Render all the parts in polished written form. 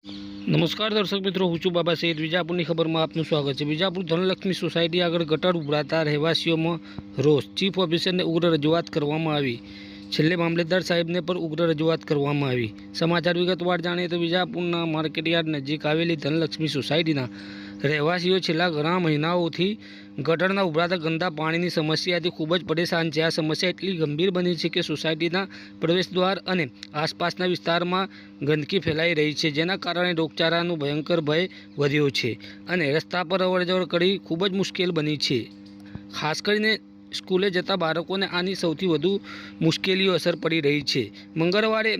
નમસ્કાર દર્શક મિત્રો, હું છું બાબા સૈયદ. વિજાપુરની ખબરમાં આપનું સ્વાગત છે. વિજાપુર ધનલક્ષ્મી સોસાયટી આગળ ગટર ઉભરાતા રહેવાસીઓમાં રોષ. ચીફ ઓફિસરને ઉગ્ર રજૂઆત કરવામાં આવી. છેલ્લે મામલતદાર સાહેબને પણ ઉગ્ર રજૂઆત કરવામાં આવી. સમાચાર વિગતવાર જાણીએ તો વિજાપુરના માર્કેટયાર્ડ નજીક આવેલી ધનલક્ષ્મી સોસાયટીના રહેવાસીઓ છેલ્લા ઘણા મહિનાઓથી ગટરના ઉભરાતા ગંદા પાણીની સમસ્યાથી ખૂબ જ પરેશાન છે. આ સમસ્યા એટલી ગંભીર બની છે કે સોસાયટીના પ્રવેશદ્વાર અને આસપાસના વિસ્તારમાં ગંદકી ફેલાઈ રહી છે, જેના કારણે રોગચાળાનો ભયંકર ભય વધ્યો છે અને રસ્તા પર અવરજવર કરવી ખૂબ જ મુશ્કેલ બની છે. ખાસ કરીને સ્કૂલે જતા બાળકોને આની સૌથી વધુ મુશ્કેલીઓ અસર પડી રહી છે. મંગળવારે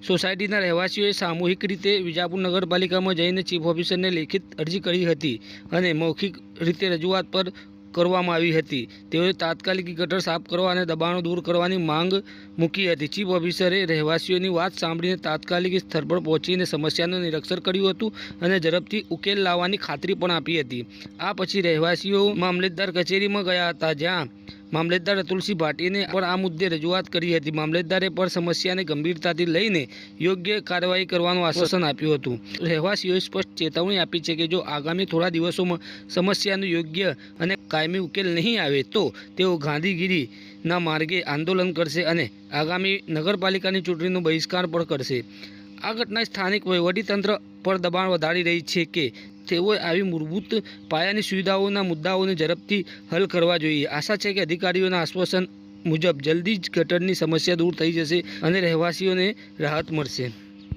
સોસાયટીના રહેવાસીઓએ સામૂહિક રીતે વિજાપુર નગરપાલિકામાં જઈને ચીફ ઓફિસરને લેખિત અરજી કરી હતી અને મૌખિક રીતે રજૂઆત પર કરવામાં આવી હતી. તેઓએ તાત્કાલિક ગટર સાફ કરવા અને દબાણો દૂર કરવાની માંગ મૂકી હતી. ચીફ ઓફિસરે રહેવાસીઓની વાત સાંભળીને તાત્કાલિક સ્થળ પર પહોંચીને સમસ્યાનું નિરીક્ષણ કર્યું હતું અને ઝડપથી ઉકેલ લાવવાની ખાતરી પણ આપી હતી. આ પછી રહેવાસીઓ મામલતદાર કચેરીમાં ગયા હતા, જ્યાં મામલતદાર અતુલસિંહ ભાટીને પણ આ મુદ્દે રજૂઆત કરી હતી. મામલતદારે પણ સમસ્યાને ગંભીરતાથી લઈને યોગ્ય કાર્યવાહી કરવાનું આશ્વાસન આપ્યું હતું. રહેવાસીઓએ સ્પષ્ટ ચેતવણી આપી છે કે જો આગામી થોડા દિવસોમાં સમસ્યાનું યોગ્ય અને કાયમી ઉકેલ નહીં આવે તો તેઓ ગાંધીગીરીના માર્ગે આંદોલન કરશે અને આગામી નગરપાલિકાની ચૂંટણીનો બહિષ્કાર પણ કરશે. આ ઘટના સ્થાનિક વહીવટીતંત્ર પર દબાણ વધારી રહી છે કે તેઓએ આવી મૂળભૂત પાયાની સુવિધાઓના મુદ્દાઓને ઝડપથી હલ કરવા જોઈએ. આશા છે કે અધિકારીઓના આશ્વાસન મુજબ જલ્દી જ ગટરની સમસ્યા દૂર થઈ જશે અને રહેવાસીઓને રાહત મળશે.